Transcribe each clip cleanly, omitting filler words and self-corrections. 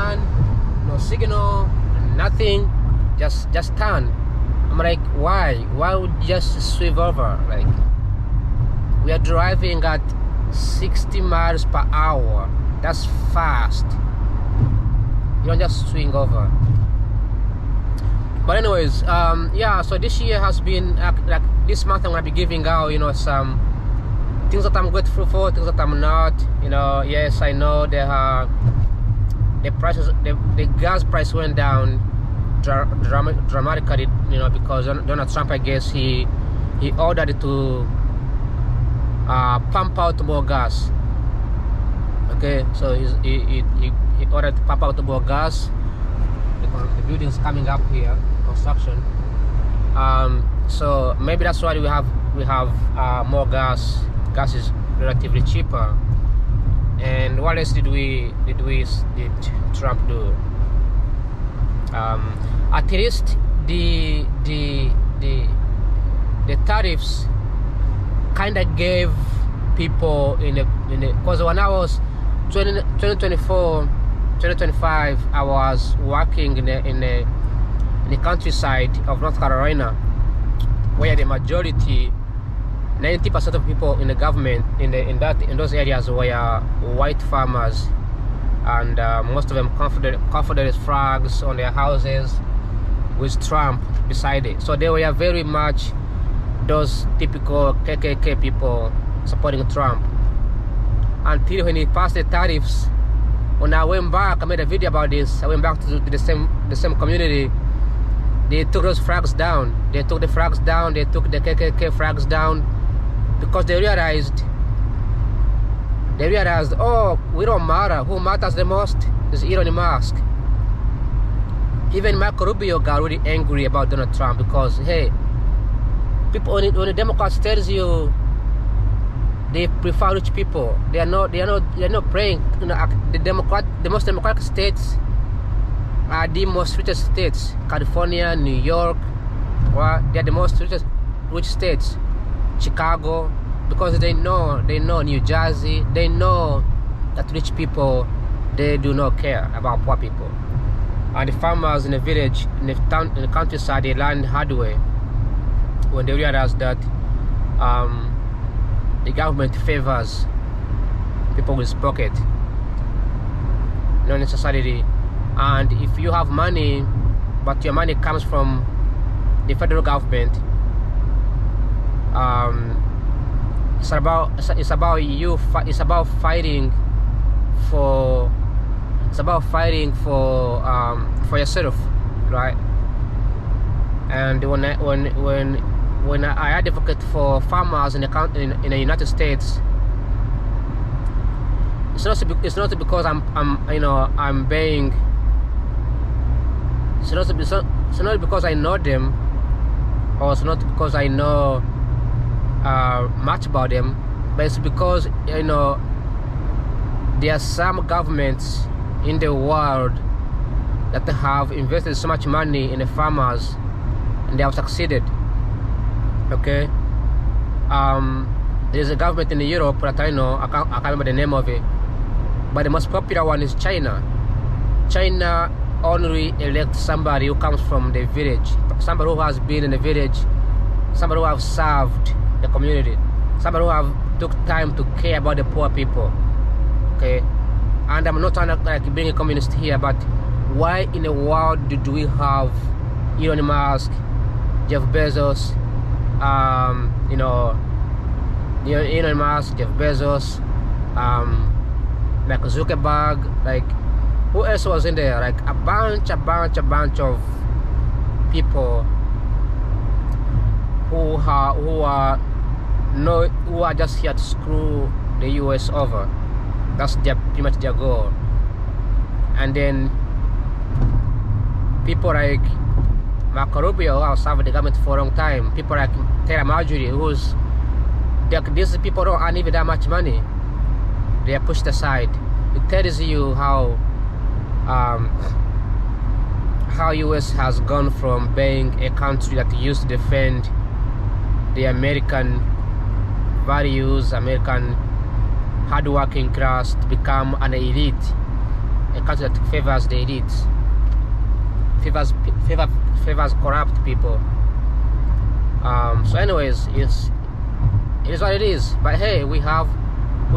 turn, no signal, nothing, just turn. I'm like, why would you just swerve over? Like, we are driving at 60 miles per hour. That's fast. You don't just swing over. But anyways, yeah, so this year has been like this month I'm gonna be giving out, you know, some things that I'm grateful for, things that I'm not. You know, yes, I know there are the prices, the gas price went down dramatically, you know, because Donald Trump, I guess he ordered it to pump out more gas. Okay, so he ordered to pump out more gas because the building's coming up here, construction. So maybe that's why we have more gas. Gas is relatively cheaper. And what else did Trump do? At least the tariffs kind of gave people in because when I was 2024, 2025, I was working in the countryside of North Carolina, where the majority, 90% of people in the government in those areas were white farmers, and most of them Confederate flags on their houses with Trump beside it. So they were very much those typical KKK people supporting Trump. Until when he passed the tariffs, when I went back, I made a video about this. I went back to the same community. They took those flags down. They took the flags down. They took the KKK flags down because they realized, oh, we don't matter. Who matters the most is Elon Musk. Even Marco Rubio got really angry about Donald Trump because, hey, people, when the Democrats tells you they prefer rich people, they are not praying. You know, the most democratic states are the most richest states. California, New York, well, they are the most rich states. Chicago, because they know New Jersey, they know that rich people, they do not care about poor people. And the farmers in the village, in the town, in the countryside, they learned hard way when they realized that the government favors people with pocket, not necessarily. And if you have money, but your money comes from the federal government, it's about fighting for yourself, right? And when I advocate for farmers in the United States, it's not because I'm being. It's not because I know them, or it's not because I know much about them, but it's because there are some governments in the world that have invested so much money in the farmers and they have succeeded. Okay, there's a government in Europe that I know, I can't remember the name of it, but the most popular one is China. China only elects somebody who comes from the village, somebody who has been in the village, somebody who has served the community, somebody who have took time to care about the poor people. Okay, and I'm not trying to like being a communist here, but why in the world do we have Elon Musk, Jeff Bezos, Elon Musk, Jeff Bezos, like Zuckerberg, like who else was in there? Like a bunch of people who are just here to screw the US over. That's pretty much their goal. And then people like Marco Rubio, who have served the government for a long time, people like Terry Marjorie, these people don't earn even that much money. They are pushed aside. It tells you how US has gone from being a country that used to defend the American values, American hardworking class, to become an elite, a country that favors the elites, favors corrupt people. So anyways, it is what it is. But hey, we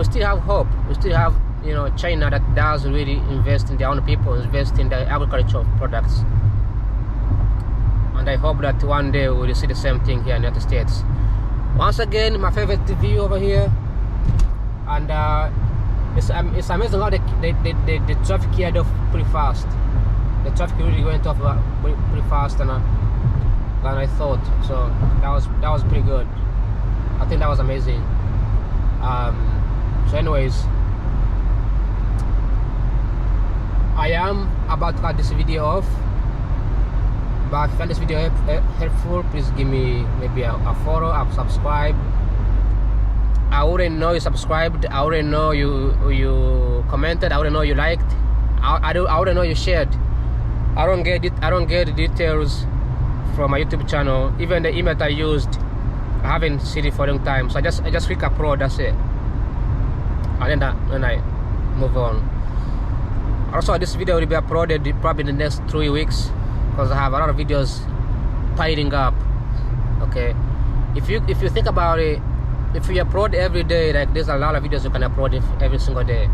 still have hope. We still have, you know, China that does really invest in their own people, invest in the agricultural products. And I hope that one day we will see the same thing here in the United States. Once again, my favorite view over here, and it's amazing how the traffic here goes pretty fast. The traffic really went off pretty fast than I thought. So that was pretty good. I think that was amazing. So anyways, I am about to cut this video off. But if you find this video helpful, please give me maybe a follow, a subscribe. I already know you subscribed. I already know you commented. I already know you liked. I already know you shared. I don't get the details from my YouTube channel. Even the email I used, I haven't seen it for a long time. So I just click upload. That's it. And then I move on. Also, this video will be uploaded probably in the next 3 weeks, because I have a lot of videos piling up. Okay, if you think about it, if you upload every day, like there's a lot of videos you can upload every single day,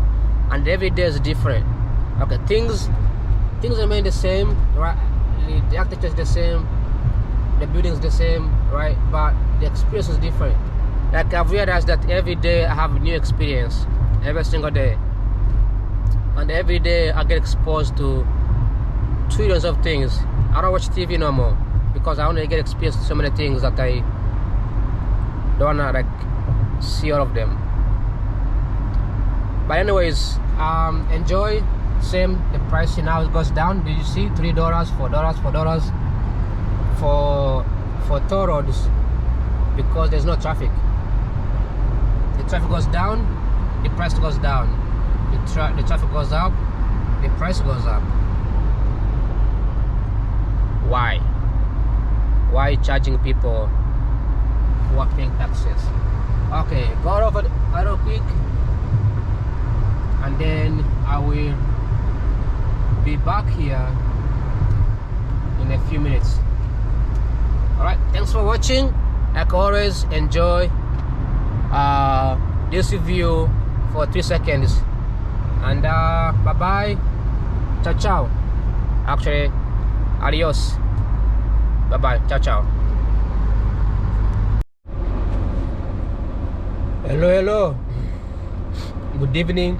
and every day is different. Okay, things remain the same, right? The architecture is the same, the building is the same, right? But the experience is different. Like I've realized that every day I have a new experience, every single day, and every day I get exposed to trillions of things. I don't watch TV no more because I only get exposed to so many things that I don't wanna like see all of them. But anyways, enjoy. Same, the price now it goes down. Did you see? $3, $4 for toll roads, because there's no traffic. The traffic goes down, the price goes down. The traffic goes up, the price goes up. Why? Why charging people who are paying taxes? Okay, go over real quick, and then I will be back here in a few minutes. Alright, thanks for watching. Like always, enjoy this review for 3 seconds, and bye bye, ciao ciao. Actually, adios, bye bye, ciao ciao. Hello, good evening,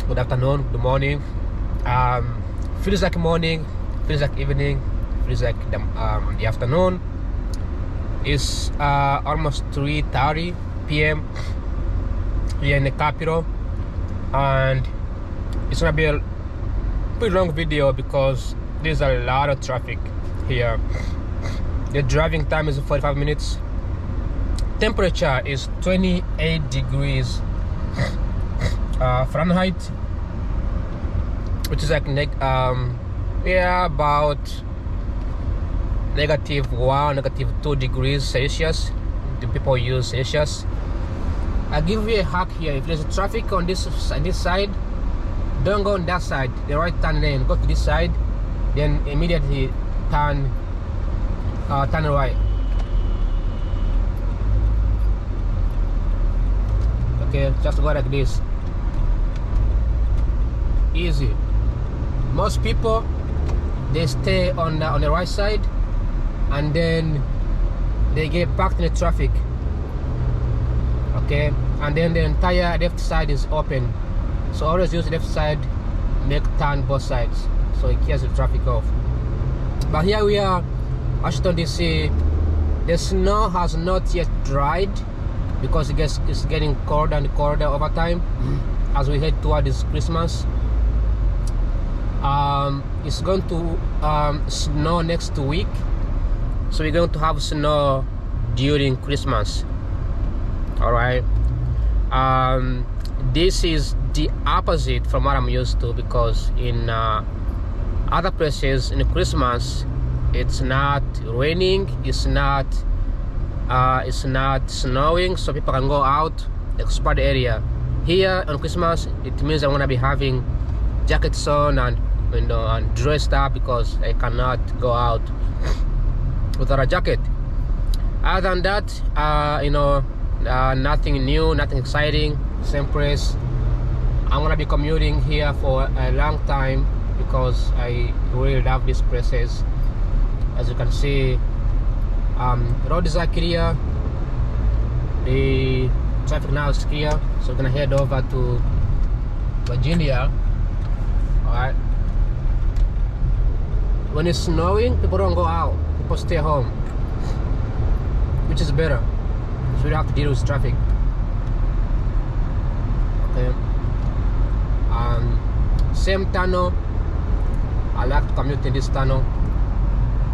good afternoon, good morning. Feels like morning, feels like evening, feels like the afternoon. It's almost 3:30 p.m. here in the capital, and it's gonna be a pretty long video because there's a lot of traffic here. The driving time is 45 minutes. Temperature is 28 degrees Fahrenheit, which is like about -1, -2 degrees Celsius. The people use Celsius. I'll give you a hack here. If there's traffic on this side, don't go on that side, the right turn lane. Go to this side, then immediately turn right. Okay, just go like this. Easy. Most people, they stay on the right side, and then they get packed in the traffic. Okay, and then the entire left side is open. So always use the left side, make turn both sides, so it clears the traffic off. But here we are, Washington DC. The snow has not yet dried because it's getting colder and colder over time as we head toward this Christmas. It's going to snow next week, so we're going to have snow during Christmas. All right. This is the opposite from what I'm used to, because in other places in Christmas it's not raining, it's not snowing, so people can go out, explore the area. Here on Christmas, it means I'm gonna be having jackets on and and dressed up because I cannot go out without a jacket. Other than that, nothing new, nothing exciting. Same place. I'm gonna be commuting here for a long time because I really love these places. As you can see, roads are clear. The traffic now is clear, so we're gonna head over to Virginia. Alright. When it's snowing, people don't go out, people stay home, which is better, so you don't have to deal with traffic. Okay. Same tunnel. I like to commute in this tunnel.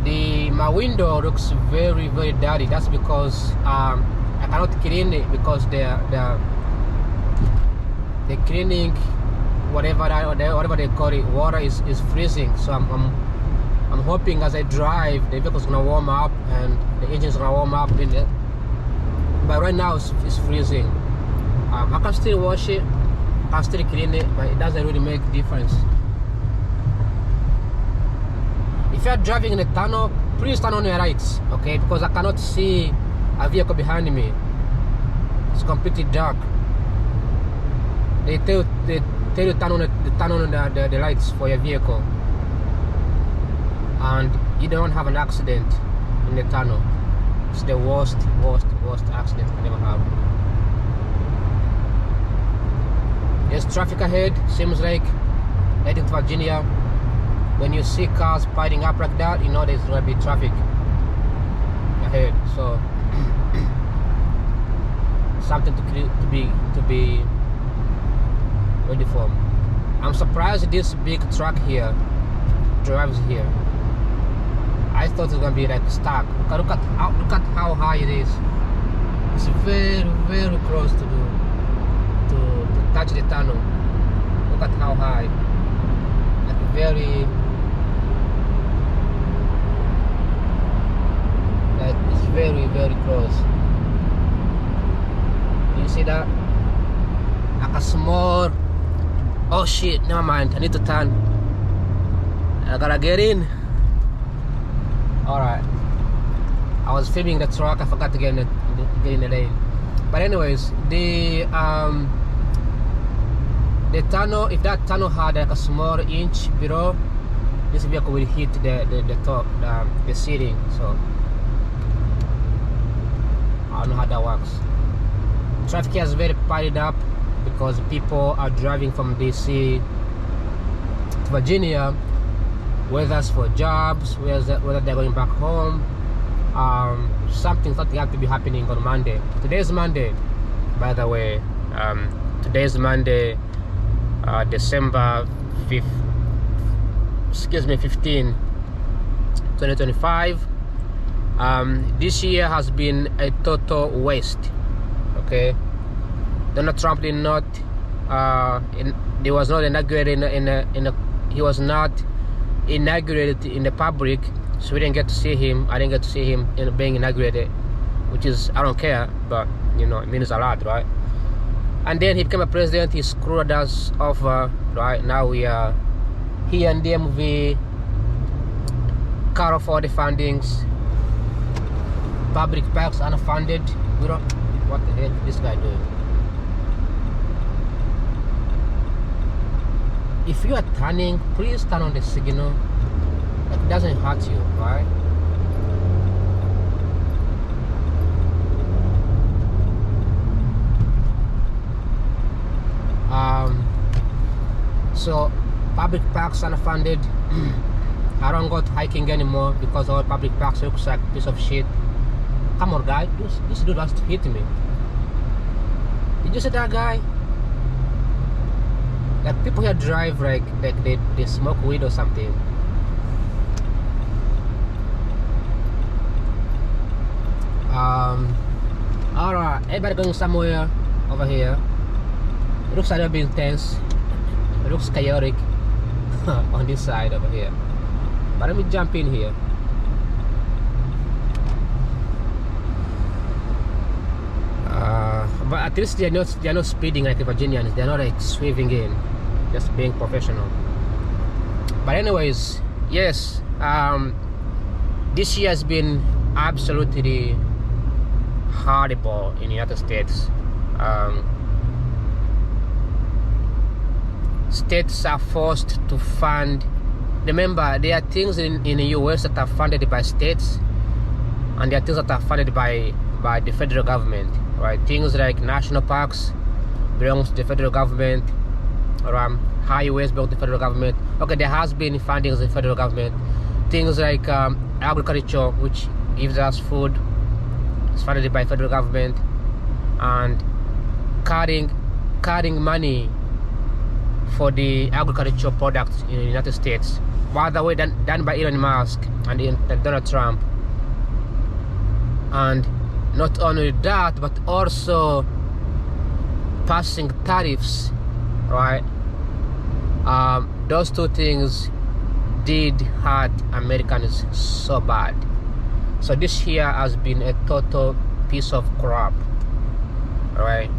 My window looks very, very dirty. That's because I cannot clean it because they're cleaning whatever they call it. Water is freezing. So I'm hoping as I drive the vehicle's gonna warm up and the engine's gonna warm up. But right now it's freezing. I can still wash it, I can still clean it, but it doesn't really make a difference. If you're driving in a tunnel, please turn on your lights, okay? Because I cannot see a vehicle behind me. It's completely dark. They tell you to turn on the lights for your vehicle, and you don't have an accident in the tunnel. It's the worst accident I ever have. There's traffic ahead, seems like heading to Virginia. When you see cars piling up like that, you know there's gonna be traffic ahead. So something to be ready for. I'm surprised this big truck here drives here. I thought it was gonna be like stuck. Look at how high it is. It's very, very close to touch the tunnel. Look at how high. Like very. Like it's very, very close. You see that? Like a small. Oh shit! Never mind. I need to turn. I gotta get in. Alright, I was filming the truck, I forgot to get in the lane. But anyways, the tunnel, if that tunnel had like a small inch below, this vehicle will hit the top, the ceiling. So I don't know how that works. Traffic here is very piled up because people are driving from DC to Virginia, whether it's for jobs, whether they're going back home. Something have to be happening on Monday. Today's Monday, by the way. Today's Monday, December 15, 2025. This year has been a total waste. Okay, Donald Trump did not. He was not inaugurated he was not inaugurated in the public, so we didn't get to see him. I didn't get to see him being inaugurated, which is, I don't care, but you know, it means a lot, right? And then he became a president. He screwed us over, right? Now we are here in DMV, cut off all the fundings, public parks unfunded. We don't. What the heck is this guy doing? If you are turning, please turn on the signal. It doesn't hurt you, right? So public parks are funded. I don't go to hiking anymore because all public parks looks like a piece of shit. Come on, guy, this dude has to hit me. Did you see that guy? Like people here drive like they smoke weed or something. Alright, everybody going somewhere over here. It looks like they're being tense. It looks chaotic on this side over here. But let me jump in here. But at least they're not speeding like the Virginians. They're not like swerving in. just being professional. But anyways, yes, this year has been absolutely horrible in the United States. States are forced to fund. Remember, there are things in the US that are funded by states, and there are things that are funded by the federal government, right? Things like national parks belongs to the federal government, or highways belong to the federal government. Okay, there has been fundings in the federal government. Things like agriculture, which gives us food, is funded by federal government, and cutting money for the agricultural products in the United States, by the way, done by Elon Musk and Donald Trump. And not only that, but also passing tariffs, right? Those two things did hurt Americans so bad. So this year has been a total piece of crap, right?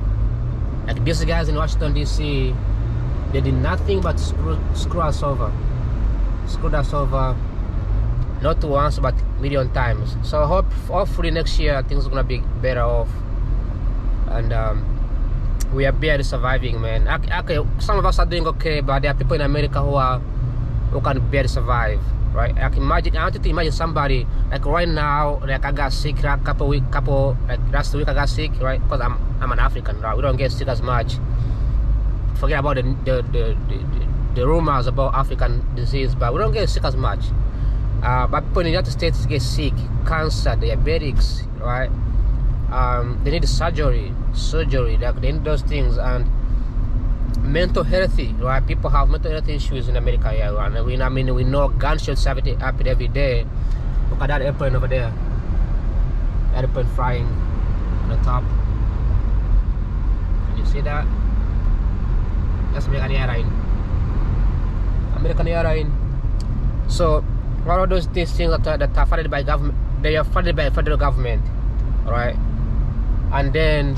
Like these guys in Washington DC, they did nothing but screw us over. Screwed us over, not once but million times. So hopefully next year things are gonna be better off, and we are barely surviving, man. Okay, some of us are doing okay, but there are people in America who can barely survive, right? I want you to imagine somebody like right now, like I got sick like last week I got sick, right? Because I'm an African, right? We don't get sick as much. Forget about the rumors about African disease, but we don't get sick as much. But people in the United States get sick, cancer, diabetics, right? They need surgery, like they need those things, and mental health, right? People have mental health issues in America, yeah, right? And we know gunshots happen every day. Look at that airplane over there, airplane flying on the top. Can you see that? That's American Airlines. So one of those things that are funded by government, they are funded by federal government, right? And then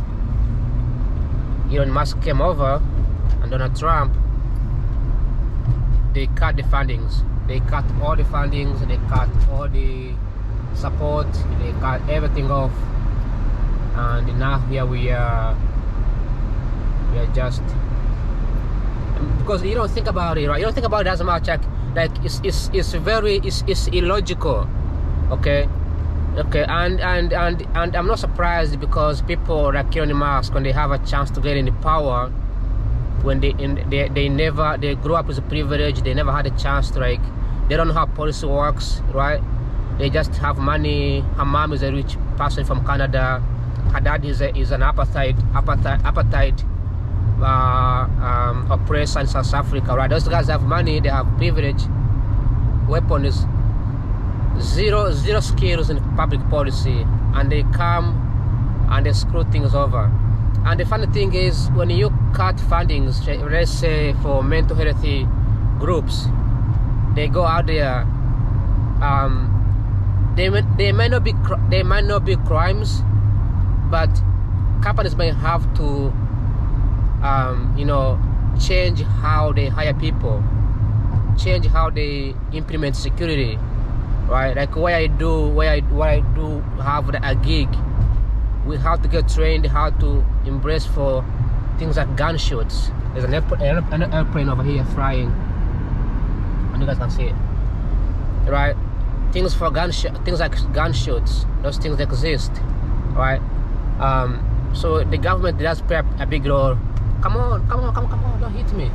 Elon Musk came over, and Donald Trump, they cut the fundings. They cut all the fundings, they cut all the support, they cut everything off, and now here we are just, because you don't think about it, right? You don't think about it as much, like it's illogical, okay, and I'm not surprised, because people like Elon Musk, when they have a chance to get into power, when they grow up with a privilege, they never had a chance to, like, they don't know how policy works, right? They just have money. Her mom is a rich person from Canada. Her dad is an apartheid oppressor in South Africa, right? Those guys have money, they have privilege, weapons, zero skills in public policy, and they come and they screw things over. And the funny thing is, when you cut fundings, let's say for mental health groups, they go out there, they might not be crimes, but companies may have to change how they hire people, change how they implement security, right? Like what I do have a gig, we have to get trained how to embrace for things like gunshots. There's an airplane over here flying, and you guys can see it, right? Things for things like gunshots, those things exist, right? So the government does play a big role. Come on, don't hit me.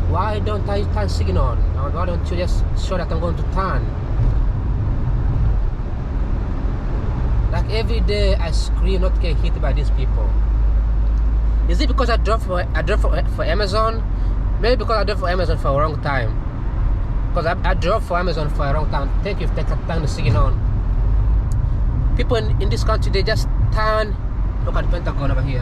Why don't I turn signal? Why don't you just show that I'm going to turn? Like every day I scream not to get hit by these people. Is it because I drove for Amazon? Maybe because I drove for Amazon for a long time. Because I drove for Amazon for a long time. Thank you for taking time to signal. People in this country, they just turn. Look at the Pentagon over here.